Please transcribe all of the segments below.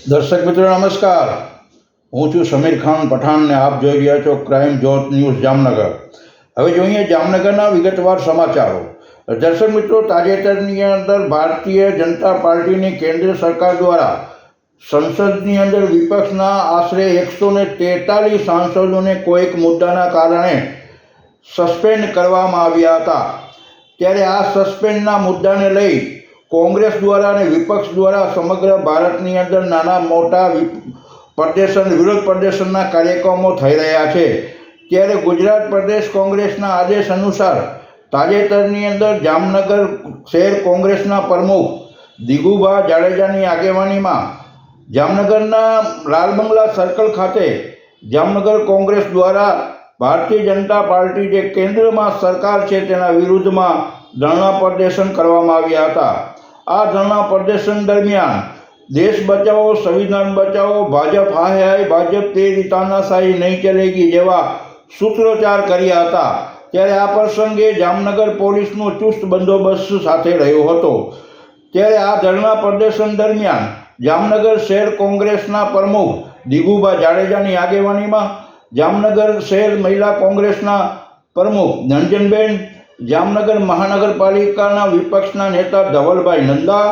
દર્શક મિત્રો નમસ્કાર, હું છું સમીર ખાન પઠાણ ને આપ જોઈ રહ્યા છો ક્રાઇમ જોત ન્યૂઝ જામનગર। હવે જોઈએ જામનગરના વિગતવાર સમાચારો। દર્શક મિત્રો, તાજેતરની અંદર ભારતીય જનતા પાર્ટીની કેન્દ્ર સરકાર દ્વારા સંસદની અંદર વિપક્ષના આશરે 143 સાંસદોને કોઈક મુદ્દાના કારણે સસ્પેન્ડ કરવામાં આવ્યા હતા। ત્યારે આ સસ્પેન્ડના મુદ્દાને લઈ કોંગ્રેસ દ્વારા અને વિપક્ષ દ્વારા સમગ્ર ભારતની અંદર નાના મોટા વિરોધ પ્રદર્શનના કાર્યક્રમો થઈ રહ્યા છે। ત્યારે ગુજરાત પ્રદેશ કોંગ્રેસના આદેશ અનુસાર તાજેતરની અંદર જામનગર શહેર કોંગ્રેસના પ્રમુખ દિગુભા જાડેજાની આગેવાનીમાં જામનગરના લાલબંગલા સર્કલ ખાતે જામનગર કોંગ્રેસ દ્વારા ભારતીય જનતા પાર્ટી જે કેન્દ્રમાં સરકાર છે તેના વિરુદ્ધમાં ધરણા પ્રદર્શન કરવામાં આવ્યા હતા। આ ધરણા પ્રદર્શન દરમિયાન દેશ બચાવો, સંવિધાન બચાવો, ભાજપ હાય હાય, ભાજપ તેરી તાનાશાહી નહીં ચલેગી જેવા સૂત્રોચ્ચાર કર્યા હતા। ત્યારે આ પ્રસંગે જામનગર પોલીસનો ચુસ્ત બંદોબસ્ત સાથે રહ્યો હતો। ત્યારે આ ધરણા પ્રદર્શન દરમિયાન જામનગર શહેર કોંગ્રેસના પ્રમુખ દિગુભા જાડેજાની આગેવાનીમાં જામનગર શહેર મહિલા કોંગ્રેસના પ્રમુખ નંજનબેન, જામનગર મહાનગરપાલિકાના વિપક્ષના નેતા ધવલભાઈ નંદા,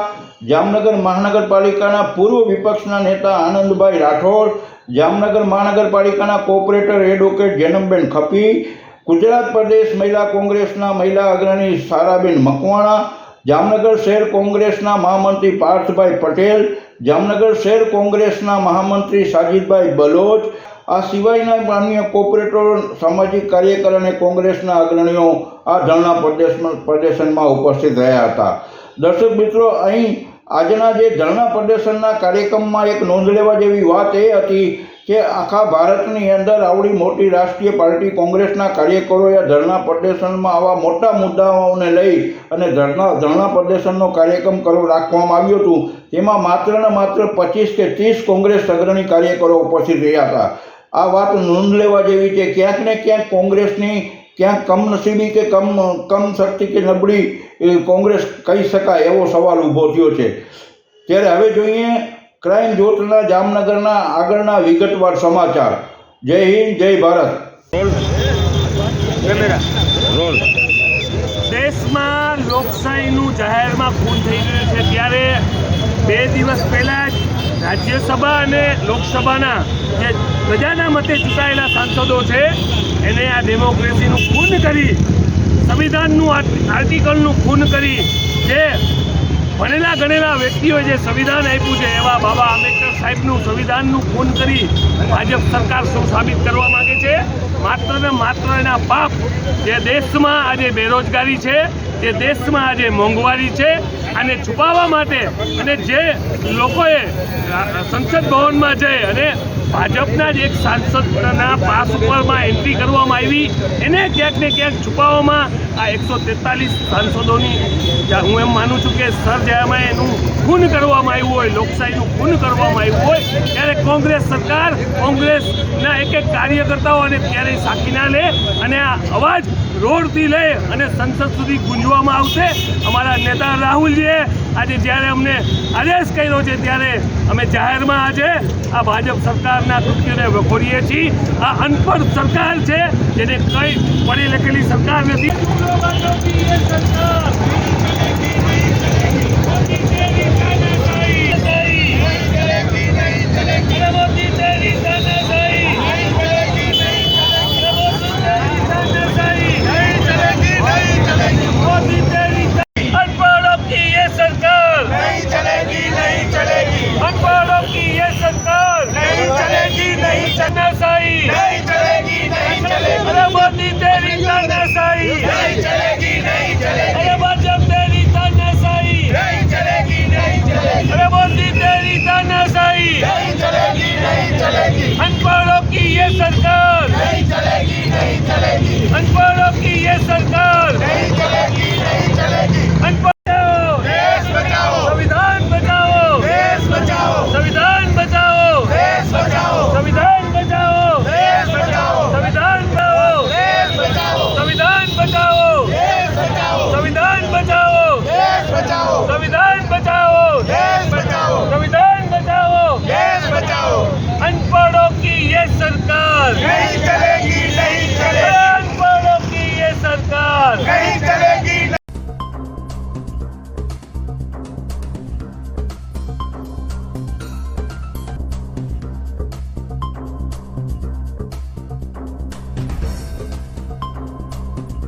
જામનગર મહાનગરપાલિકાના પૂર્વ વિપક્ષના નેતા આનંદભાઈ રાઠોડ, જામનગર મહાનગરપાલિકાના કોર્પોરેટર એડવોકેટ જેનમબેન ખપી, ગુજરાત પ્રદેશ મહિલા કોંગ્રેસના મહિલા અગ્રણી સારાબેન મકવાણા, જામનગર શહેર કોંગ્રેસના મહામંત્રી પાર્થભાઈ પટેલ, જામનગર શહેર કોંગ્રેસના મહામંત્રી સાજીદભાઈ બલોચ, આ સિવાયના અન્ય કોર્પોરેટરો, સામાજિક કાર્યકર અને કોંગ્રેસના અગ્રણીઓ આ ધરણા પ્રદર્શનમાં ઉપસ્થિત રહ્યા હતા। દર્શક મિત્રો, અહીં આજના જે ધરણા પ્રદર્શનના કાર્યક્રમમાં એક નોંધ લેવા જેવી વાત એ હતી કે આખા ભારતની અંદર આવડી મોટી રાષ્ટ્રીય પાર્ટી કોંગ્રેસના કાર્યકરોએ ધરણા પ્રદર્શનમાં આવા મોટા મુદ્દાઓને લઈ અને ધરણા પ્રદર્શનનો કાર્યક્રમ રાખવામાં આવ્યું હતું। તેમાં માત્ર ને માત્ર 25 કે 30 કોંગ્રેસ અગ્રણી કાર્યકરો ઉપસ્થિત રહ્યા હતા। આ વાત નોંધ લેવા જેવી છે। ક્યાંક ને ક્યાંક કોંગ્રેસની ક્યાંક કમનસીબી કે કમ શક્તિ કે નબળી કોંગ્રેસ કહી શકાય એવો સવાલ ઊભો થયો છે। ત્યારે હવે જોઈએ ક્રાઇમ જોતના જામનગરના આગળના વિગતવાર સમાચાર। જય હિન્દ, જય ભારત। દેશમાં લોકશાહીનું જાહેરમાં ખૂન થઈ ગયું છે। ત્યારે 2 દિવસ પહેલાં જ રાજ્યસભા અને લોકસભાના જે પ્રજાના મતે ચૂંટાયેલા સાંસદો છે એને આ ડેમોક્રેસીનું ખૂન કરી, સંવિધાનનું આર્ટિકલનું ખૂન કરી, જે ભણેલા ગણેલા વ્યક્તિઓએ જે સંવિધાન આપ્યું છે એવા બાબા આંબેડકર સાહેબનું સંવિધાનનું ખૂન કરી ભાજપ સરકાર શું સાબિત કરવા માગે છે? માત્ર ને માત્ર એના પાપ જે દેશમાં આજે બેરોજગારી છે, જે દેશમાં આજે મોંઘવારી છે, આને છુપાવવા માટે અને જે લોકોએ સંસદ ભવનમાં જઈ અને ભાજપના જ એક સાંસદના પાસ ઉપરમાં એન્ટ્રી કરવામાં આવી, એને ક્યાંક ને ક્યાંક છુપાવવામાં આ 143 સાંસદોની હું એમ માનું છું કે સરજામાં એનું ખૂન કરવામાં આવ્યું હોય, લોકશાહીનું ખૂન કરવામાં આવ્યું હોય, ત્યારે કોંગ્રેસ સરકાર કોંગ્રેસના એક કાર્યકર્તાઓ અને ક્યારેય સાખી ના લે અને આ અવાજ રોડથી લઈ અને સંસદ સુધી ગુંજવામાં આવશે। અમારા નેતા રાહુલજીએ આજે જ્યારે અમને આદેશ કર્યો છે ત્યારે અમે જાહેરમાં આજે આ ભાજપ સરકારના કૃત્યોને વખોડીએ છીએ। આ અનપઢ સરકાર છે, જેને કંઈ પડી લખેલી સરકાર નથી।